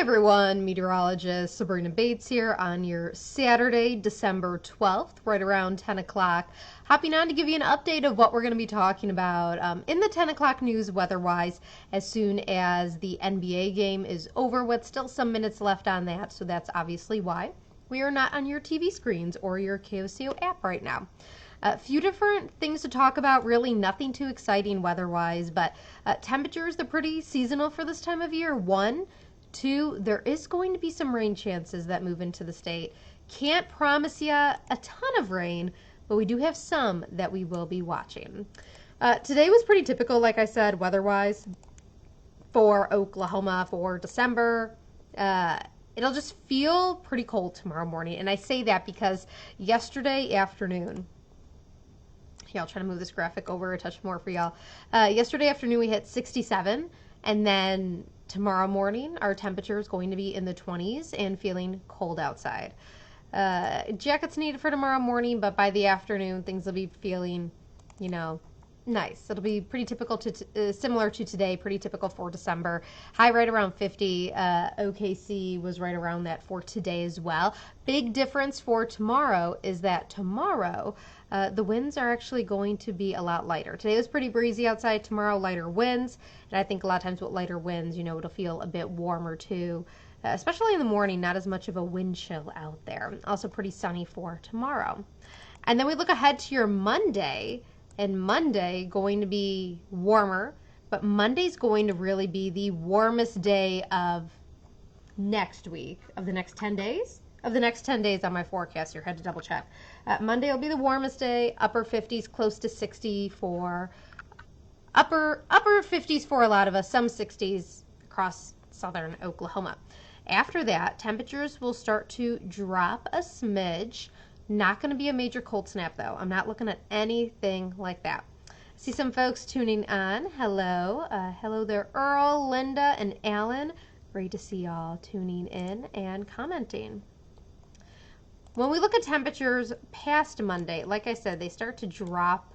everyone, Meteorologist Sabrina Bates here on your Saturday, December 12th, right around 10 o'clock. Hopping on to give you an update of what we're going to be talking about in the 10 o'clock news weather-wise as soon as the NBA game is over with. Still some minutes left on that, so that's obviously why we are not on your TV screens or your KOCO app right now. A few different things to talk about, really nothing too exciting weather-wise, but temperatures, they're pretty seasonal for this time of year. 1, 2, there is going to be some rain chances that move into the state. Can't promise you a ton of rain, but we do have some that we will be watching. Today was pretty typical, like I said, weather-wise for Oklahoma for December. It'll just feel pretty cold tomorrow morning, and I say that because yesterday afternoon, here, I'll try to move this graphic over a touch more for y'all. Yesterday afternoon, we hit 67, and then tomorrow morning, our temperature is going to be in the 20s and feeling cold outside. Jackets needed for tomorrow morning, but by the afternoon, things will be feeling, nice. It'll be pretty typical to similar to today, pretty typical for December. High right around 50. OKC was right around that for today as well. Big difference for tomorrow is that tomorrow the winds are actually going to be a lot lighter. Today was pretty breezy outside. Tomorrow, lighter winds. And I think a lot of times with lighter winds, it'll feel a bit warmer too. Especially in the morning, not as much of a wind chill out there. Also pretty sunny for tomorrow. And then we look ahead to your Monday. And Monday going to be warmer, but Monday's going to really be the warmest day of next week, of the next 10 days? Of the next 10 days on my forecast here, had to double check. Monday will be the warmest day, upper 50s, close to 60 for, upper 50s for a lot of us, some 60s across southern Oklahoma. After that, temperatures will start to drop a smidge. Not going to be a major cold snap, though. I'm not looking at anything like that. See some folks tuning on. Hello. Hello there, Earl, Linda, and Alan. Great to see y'all tuning in and commenting. When we look at temperatures past Monday, like I said, they start to drop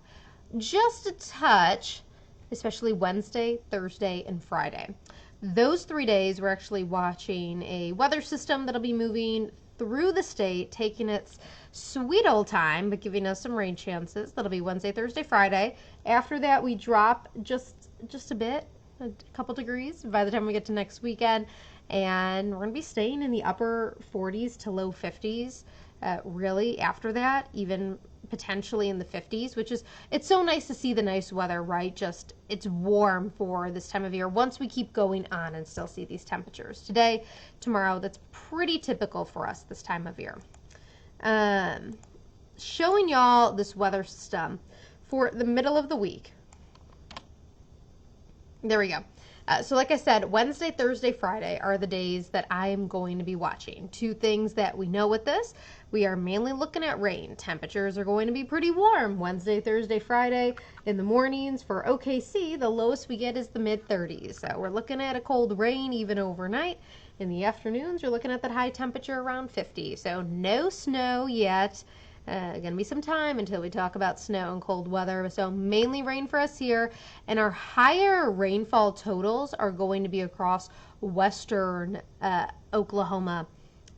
just a touch, especially Wednesday, Thursday, and Friday. Those 3 days, we're actually watching a weather system that'll be moving through the state, taking its sweet old time, but giving us some rain chances. That'll be Wednesday, Thursday, Friday. After that, we drop just a bit, a couple degrees by the time we get to next weekend, and we're going to be staying in the upper 40s to low 50s. Really, after that, even potentially in the 50s, which is, it's so nice to see the nice weather, right? Just, it's warm for this time of year once we keep going on and still see these temperatures. Today, tomorrow, that's pretty typical for us this time of year. Showing y'all this weather system for the middle of the week. There we go. So like I said, Wednesday, Thursday, Friday are the days that I am going to be watching. 2 things that we know with this. We are mainly looking at rain. Temperatures are going to be pretty warm Wednesday, Thursday, Friday. In the mornings for OKC, the lowest we get is the mid-30s. So we're looking at a cold rain even overnight. In the afternoons, you're looking at that high temperature around 50. So no snow yet. Going to be some time until we talk about snow and cold weather. So mainly rain for us here. And our higher rainfall totals are going to be across western Oklahoma.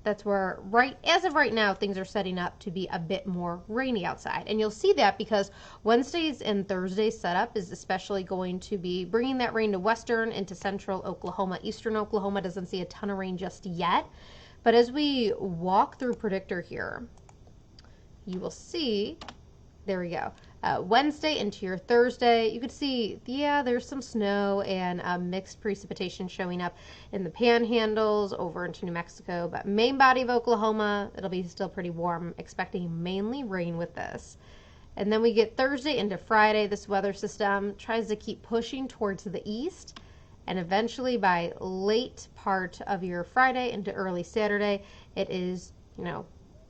That's where, as of right now, things are setting up to be a bit more rainy outside. And you'll see that because Wednesdays and Thursdays setup is especially going to be bringing that rain to western into central Oklahoma. Eastern Oklahoma doesn't see a ton of rain just yet. But as we walk through predictor here, you will see, there we go, Wednesday into your Thursday, you could see, yeah, there's some snow and mixed precipitation showing up in the panhandles over into New Mexico, but main body of Oklahoma, it'll be still pretty warm, expecting mainly rain with this. And then we get Thursday into Friday. This weather system tries to keep pushing towards the east, and eventually by late part of your Friday into early Saturday, it is,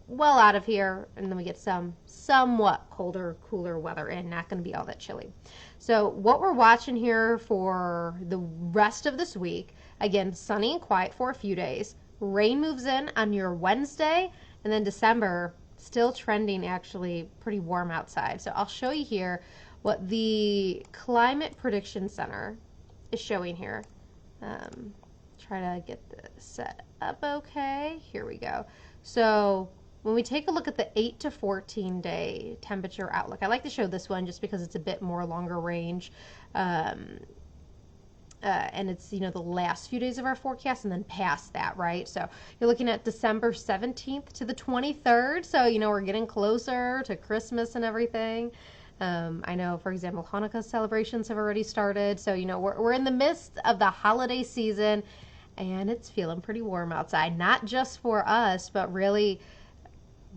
well out of here, and then we get some somewhat colder, cooler weather in, not going to be all that chilly. So what we're watching here for the rest of this week, again, sunny and quiet for a few days. Rain moves in on your Wednesday, and then December, still trending actually pretty warm outside. So I'll show you here what the Climate Prediction Center is showing here. Try try to get this set up okay. Here we go. So when we take a look at the 8 to 14 day temperature outlook, I like to show this one just because it's a bit more longer range. And it's, the last few days of our forecast and then past that, right? So you're looking at December 17th to the 23rd. So, we're getting closer to Christmas and everything. I know, for example, Hanukkah celebrations have already started. So, we're in the midst of the holiday season and it's feeling pretty warm outside, not just for us, but really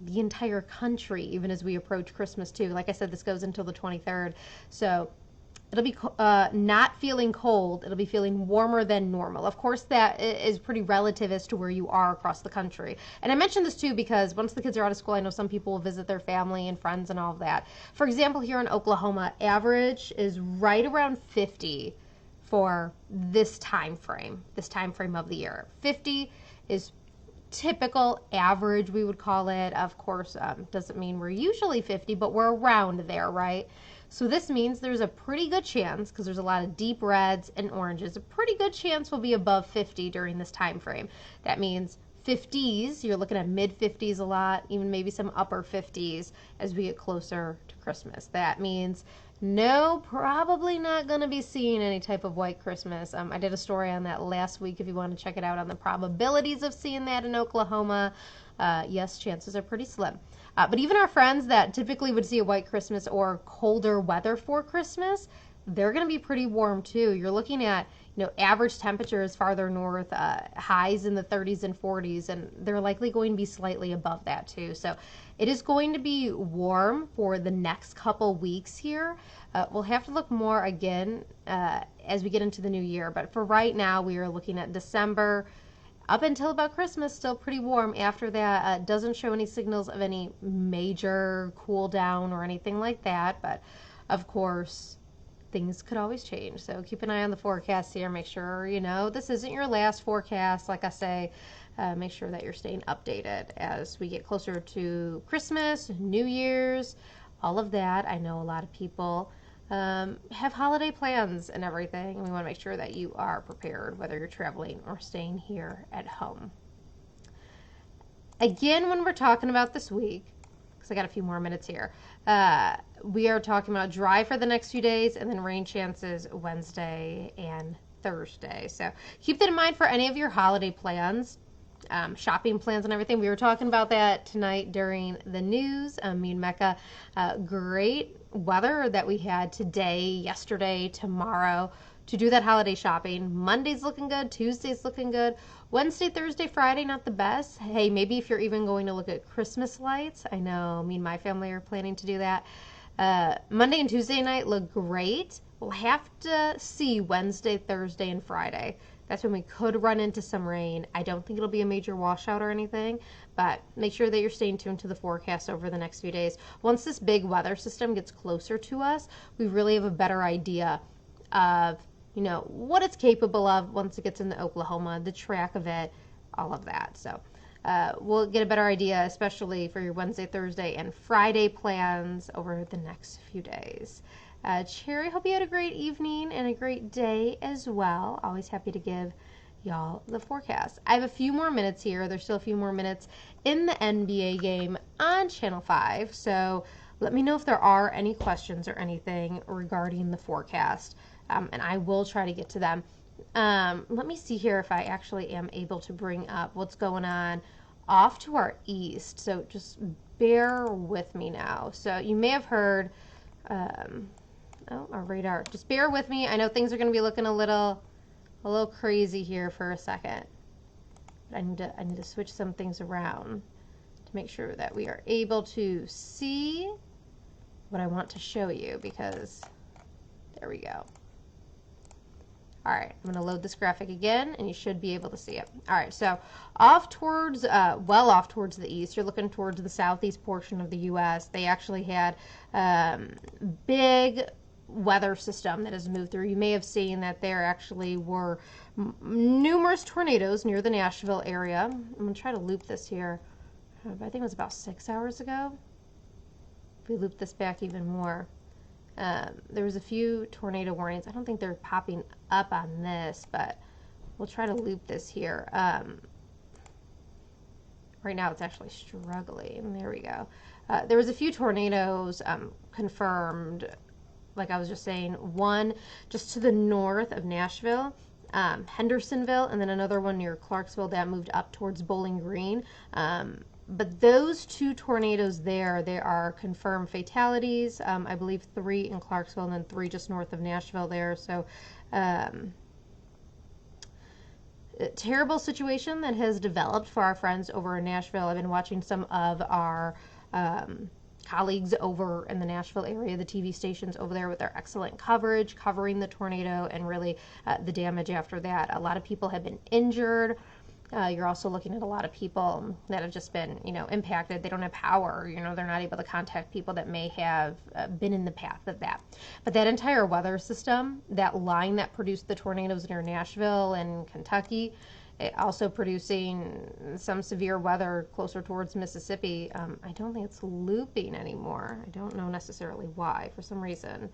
the entire country, even as we approach Christmas too. Like I said, this goes until the 23rd. So it'll be not feeling cold. It'll be feeling warmer than normal. Of course, that is pretty relative as to where you are across the country. And I mentioned this too because once the kids are out of school, I know some people will visit their family and friends and all of that. For example, here in Oklahoma, average is right around 50 for this time frame of the year. 50 is typical average, we would call it. Of course, doesn't mean we're usually 50, but we're around there, right? So this means there's a pretty good chance, because there's a lot of deep reds and oranges, a pretty good chance we'll be above 50 during this time frame. That means 50s, you're looking at mid 50s a lot, even maybe some upper 50s as we get closer to Christmas. That means no, probably not going to be seeing any type of white Christmas. I did a story on that last week if you want to check it out on the probabilities of seeing that in Oklahoma. Yes, chances are pretty slim. But even our friends that typically would see a white Christmas or colder weather for Christmas, they're going to be pretty warm too. You're looking at, average temperatures farther north, highs in the 30s and 40s, and they're likely going to be slightly above that too. So it is going to be warm for the next couple weeks here. We'll have to look more again as we get into the new year. But for right now, we are looking at December up until about Christmas, still pretty warm. After that, doesn't show any signals of any major cool down or anything like that. But of course, things could always change. So keep an eye on the forecast here. Make sure, this isn't your last forecast. Like I say, make sure that you're staying updated as we get closer to Christmas, New Year's, all of that. I know a lot of people have holiday plans and everything, and we want to make sure that you are prepared, whether you're traveling or staying here at home. Again, when we're talking about this week, because I got a few more minutes here, we are talking about dry for the next few days and then rain chances Wednesday and Thursday. So keep that in mind for any of your holiday plans, shopping plans and everything. We were talking about that tonight during the news. Me and Mecca, great weather that we had today, yesterday, tomorrow to do that holiday shopping. Monday's looking good. Tuesday's looking good. Wednesday, Thursday, Friday, not the best. Hey, maybe if you're even going to look at Christmas lights. I know me and my family are planning to do that. Monday and Tuesday night look great. We'll have to see Wednesday, Thursday, and Friday. That's when we could run into some rain. I don't think it'll be a major washout or anything, but make sure that you're staying tuned to the forecast over the next few days. Once this big weather system gets closer to us, we really have a better idea of, what it's capable of once it gets into Oklahoma, the track of it, all of that. So we'll get a better idea, especially for your Wednesday, Thursday, and Friday plans over the next few days. Cherry, hope you had a great evening and a great day as well. Always happy to give y'all the forecast. I have a few more minutes here. There's still a few more minutes in the NBA game on Channel 5. So let me know if there are any questions or anything regarding the forecast, and I will try to get to them. Let me see here if I actually am able to bring up what's going on off to our east. So just bear with me now. So you may have heard... our radar. Just bear with me. I know things are going to be looking a little crazy here for a second. But I need to switch some things around to make sure that we are able to see what I want to show you, because there we go. All right, I'm going to load this graphic again, and you should be able to see it. All right, so off towards the east, you're looking towards the southeast portion of the U.S. They actually had big weather system that has moved through. You may have seen that there actually were numerous tornadoes near the Nashville area. I'm going to try to loop this here. I think it was about 6 hours ago. If we loop this back even more. There was a few tornado warnings. I don't think they're popping up on this, but we'll try to loop this here. Right now it's actually struggling. There we go. There was a few tornadoes confirmed, like I was just saying. One just to the north of Nashville, Hendersonville, and then another one near Clarksville that moved up towards Bowling Green. But those two tornadoes there are confirmed fatalities. I believe 3 in Clarksville and then 3 just north of Nashville there. So terrible situation that has developed for our friends over in Nashville. I've been watching some of our colleagues over in the Nashville area, the TV stations over there, with their excellent coverage, covering the tornado and really the damage after that. A lot of people have been injured. You're also looking at a lot of people that have just been, impacted. They don't have power. They're not able to contact people that may have been in the path of that. But that entire weather system, that line that produced the tornadoes near Nashville and Kentucky, also producing some severe weather closer towards Mississippi. I don't think it's looping anymore. I don't know necessarily why. For some reason,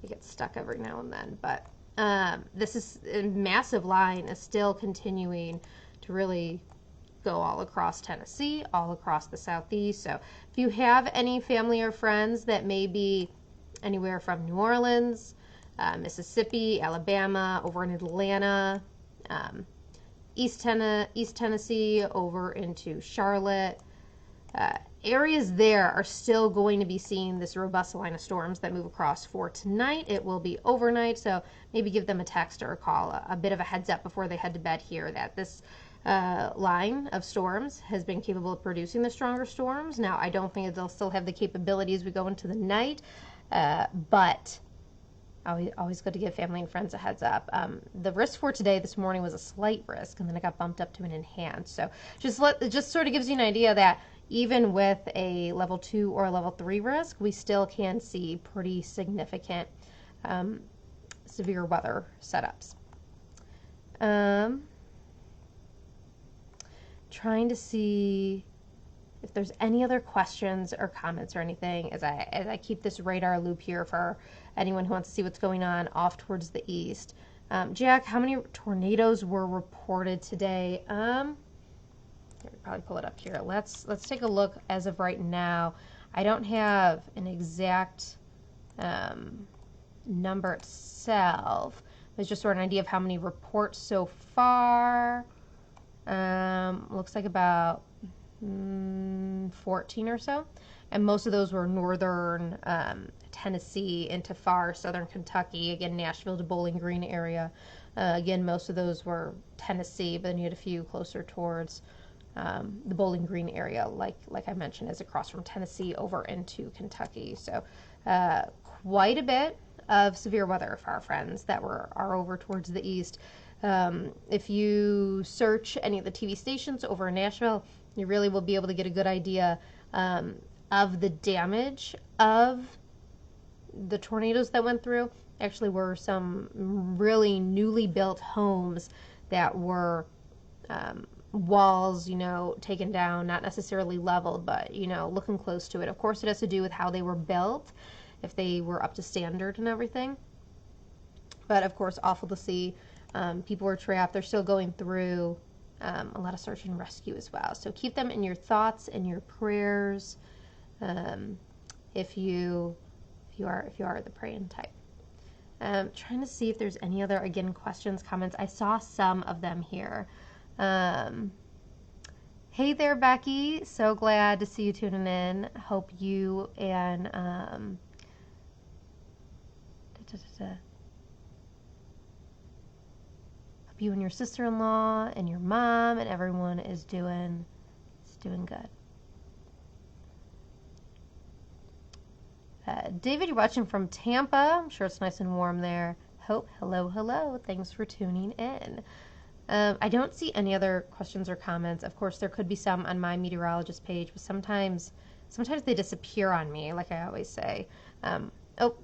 it gets stuck every now and then. But this is a massive line is still continuing to really go all across Tennessee, all across the Southeast. So if you have any family or friends that may be anywhere from New Orleans, Mississippi, Alabama, over in Atlanta, East Tennessee, over into Charlotte, areas there are still going to be seeing this robust line of storms that move across for tonight. It will be overnight, so maybe give them a text or a call, a bit of a heads up before they head to bed here that this line of storms has been capable of producing the stronger storms. Now, I don't think they'll still have the capability as we go into the night, but always good to give family and friends a heads up. The risk for today this morning was a slight risk, and then it got bumped up to an enhanced. So it just sort of gives you an idea that even with a level 2 or a level 3 risk, we still can see pretty significant severe weather setups. Trying to see if there's any other questions or comments or anything as I keep this radar loop here for anyone who wants to see what's going on off towards the east. Jack, how many tornadoes were reported today? Probably pull it up here. Let's take a look as of right now. I don't have an exact number itself. It's just sort of an idea of how many reports so far. Looks like about 14 or so, and most of those were northern Tennessee into far southern Kentucky. Again, Nashville to Bowling Green area. Again, most of those were Tennessee, but then you had a few closer towards the Bowling Green area, like I mentioned, is across from Tennessee over into Kentucky. So quite a bit of severe weather for our friends that are over towards the east. If you search any of the TV stations over in Nashville, you really will be able to get a good idea of the damage of the tornadoes that went through. Actually, were some really newly built homes that were walls, taken down, not necessarily leveled, but, looking close to it. Of course, it has to do with how they were built, if they were up to standard and everything. But, of course, awful to see. People were trapped. They're still going through a lot of search and rescue as well. So keep them in your thoughts and your prayers if you are the praying type. Trying to see if there's any other, again, questions, comments. I saw some of them here. Hey there, Becky. So glad to see you tuning in. Hope you and you and your sister-in-law and your mom and everyone is doing good. David, you're watching from Tampa. I'm sure it's nice and warm there. Hope, hello. Thanks for tuning in. I don't see any other questions or comments. Of course, there could be some on my meteorologist page, but sometimes they disappear on me, like I always say.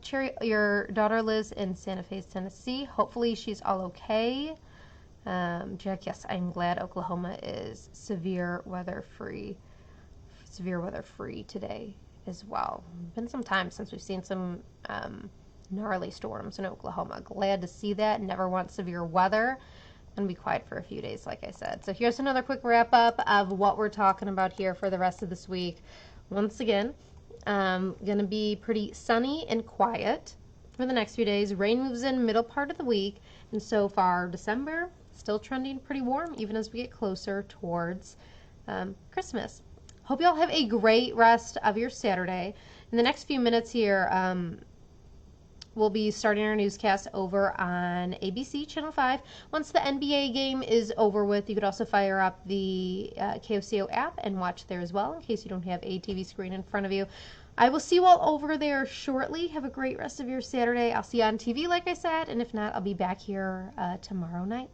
Cherry, your daughter lives in Santa Fe, Tennessee. Hopefully she's all okay. Jack, yes, I'm glad Oklahoma is severe weather free today as well. Been some time since we've seen some gnarly storms in Oklahoma. Glad to see that. Never want severe weather. going to be quiet for a few days, like I said. So here's another quick wrap up of what we're talking about here for the rest of this week. Once again, going to be pretty sunny and quiet for the next few days. Rain moves in middle part of the week, and so far December still trending pretty warm even as we get closer towards Christmas. Hope y'all have a great rest of your Saturday. In the next few minutes here, we'll be starting our newscast over on ABC Channel 5. Once the NBA game is over with, you could also fire up the KOCO app and watch there as well in case you don't have a TV screen in front of you. I will see you all over there shortly. Have a great rest of your Saturday. I'll see you on TV, like I said, and if not, I'll be back here tomorrow night.